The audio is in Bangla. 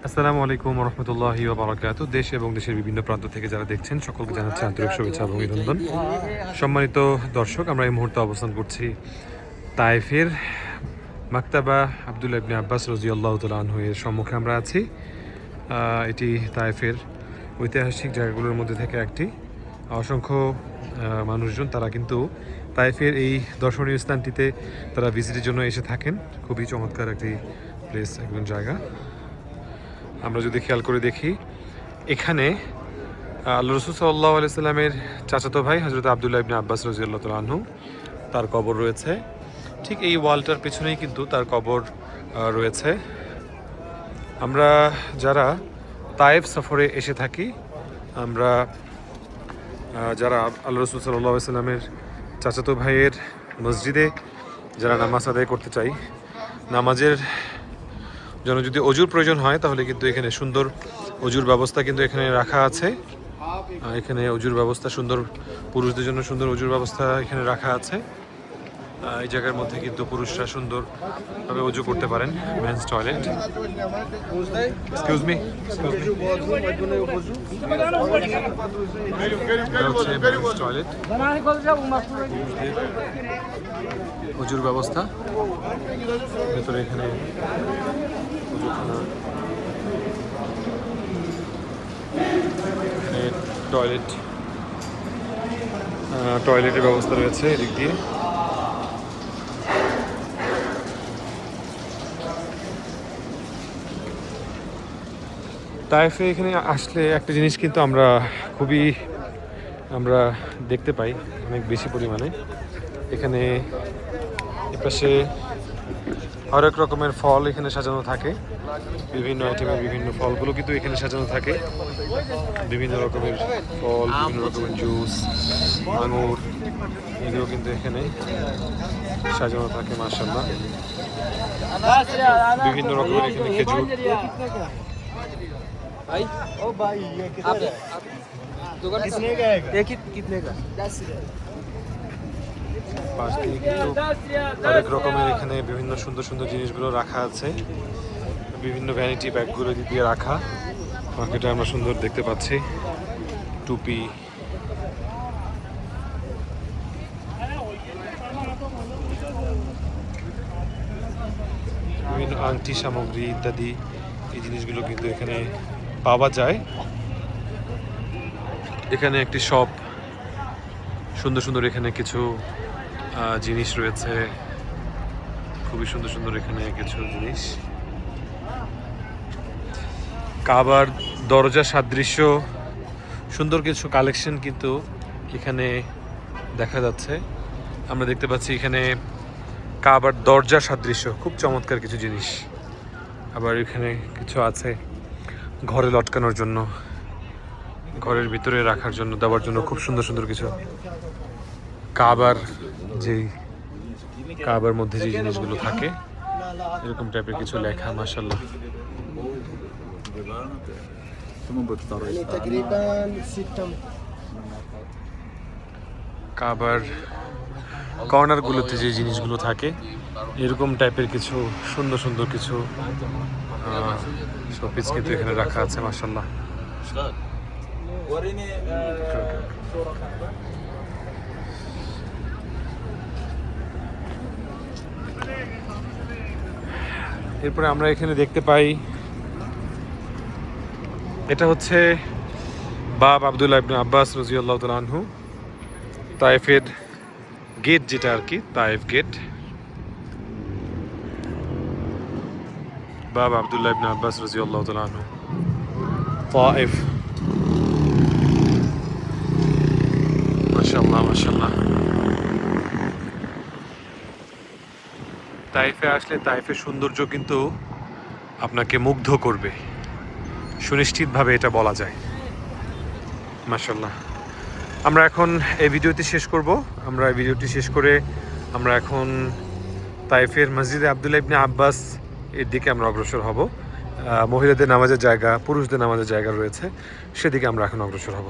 আসসালামু আলাইকুম রহমতুল্লাহি ওয়া বারাকাতুহু। দেশ এবং দেশের বিভিন্ন প্রান্ত থেকে যারা দেখছেন সকলকে জানাচ্ছি আন্তরিক শুভেচ্ছা এবং অভিনন্দন। সম্মানিত দর্শক, আমরা এই মুহূর্তে অবস্থান করছি তায়েফের মাকতাবা আব্দুল্লাহ ইবনে আব্বাস রাদিয়াল্লাহু তাআলা আনহু এর সম্মুখে আমরা আছি। এটি তায়েফের ঐতিহাসিক জায়গাগুলোর মধ্যে থেকে একটি। অসংখ্য মানুষজন তারা কিন্তু তায়েফের এই দর্শনীয় স্থানটিতে তারা ভিজিটের জন্য এসে থাকেন। খুবই চমৎকার একটি প্লেস, একজন জায়গা। আমরা যদি খেয়াল করে দেখি, এখানে আল্লাহ রাসূল সাল্লাল্লাহু আলাইহি সাল্লামের চাচাতো ভাই হযরত আব্দুল্লাহ ইবনে আব্বাস রাদিয়াল্লাহু তাআলা আনহু তার কবর রয়েছে। ঠিক এই ওয়ালটার পেছনেই কিন্তু তার কবর রয়েছে। আমরা যারা তায়েফ সফরে এসে থাকি, আমরা যারা আল্লাহ রাসূল সাল্লাল্লাহু আলাইহি সাল্লামের চাচাতো ভাইয়ের মসজিদে যারা নামাজ আদায় করতে চাই, নামাজের জন্য যদি অজুর প্রয়োজন হয় তাহলে কিন্তু এখানে সুন্দর অজুর ব্যবস্থা কিন্তু এখানে রাখা আছে। এখানে অজুর ব্যবস্থা সুন্দর, পুরুষদের জন্য সুন্দর অজুর ব্যবস্থা এখানে রাখা আছে। এই জায়গার মধ্যে কিন্তু পুরুষরা সুন্দরভাবে অজু করতে পারেন। Men's toilet, excuse me, men's toilet, অজুর ব্যবস্থা ভেতরে এখানে টয়লেটের ব্যবস্থা রয়েছে এদিক দিয়ে। তায়েফে এখানে আসলে একটা জিনিস কিন্তু আমরা দেখতে পাই অনেক বেশি পরিমাণে। এখানে এপাশে হরেক রকমের ফল এখানে সাজানো থাকে, বিভিন্ন আইটেমের বিভিন্ন ফলগুলো কিন্তু এখানে সাজানো থাকে। বিভিন্ন রকমের ফল, বিভিন্ন রকমের জুস, আঙুর, এগুলো কিন্তু এখানে সাজানো থাকে। মাশাআল্লাহ, বিভিন্ন রকমের এখানে খেজুর, পাশ দিয়ে কিন্তু অনেক রকমের এখানে বিভিন্ন সুন্দর সুন্দর জিনিসগুলো রাখা আছে। বিভিন্ন ভ্যানিটি ব্যাগগুলো দিয়ে রাখা, মার্কেটে আমরা সুন্দর দেখতে পাচ্ছি। টুপি, বিভিন্ন আংটি সামগ্রী ইত্যাদি এই জিনিসগুলো কিন্তু এখানে পাওয়া যায়। এখানে একটি শপ, সুন্দর সুন্দর এখানে কিছু জিনিস রয়েছে, খুবই সুন্দর সুন্দর এখানে কিছু জিনিস। কাবার দরজা সাদৃশ্য সুন্দর কিছু কালেকশন কিন্তু এখানে দেখা যাচ্ছে। আমরা দেখতে পাচ্ছি এখানে কাবার দরজা সাদৃশ্য খুব চমৎকার কিছু জিনিস। আবার এখানে কিছু আছে ঘরে লটকানোর জন্য, ঘরের ভিতরে রাখার জন্য, দেওয়ার জন্য খুব সুন্দর সুন্দর কিছু। কাবার মধ্যে যে জিনিসগুলো থাকে এরকম টাইপের কিছু লেখা। মাশাআল্লাহ, কাবার কর্নারগুলোতে যে জিনিসগুলো থাকে এরকম টাইপের কিছু সুন্দর সুন্দর কিছু শোপিস কিন্তু এখানে রাখা আছে। মাশাআল্লাহ, এরপরে আমরা এখানে দেখতে পাই, এটা হচ্ছে বাব আব্দুল্লাহ ইবনে আব্বাস রাদিয়াল্লাহু তাআলা আনহু, তায়েফের গেট যেটা আর কি, তায়েফ গেট। বাব আব্দুল্লাহ ইবনে আব্বাস রাদিয়াল্লাহু তাআলা আনহু, তায়েফ। মাশাআল্লাহ মাশাআল্লাহ। তায়েফে আসলে তায়েফের সৌন্দর্য কিন্তু আপনাকে মুগ্ধ করবে, সুনিশ্চিতভাবে এটা বলা যায়। মাশাআল্লাহ, আমরা এখন এই ভিডিওটি শেষ করব। আমরা এই ভিডিওটি শেষ করে আমরা এখন তায়েফের মসজিদে আব্দুল্লাহ ইবনে আব্বাস এর দিকে আমরা অগ্রসর হব। মহিলাদের নামাজের জায়গা, পুরুষদের নামাজের জায়গা রয়েছে, সেদিকে আমরা এখন অগ্রসর হব।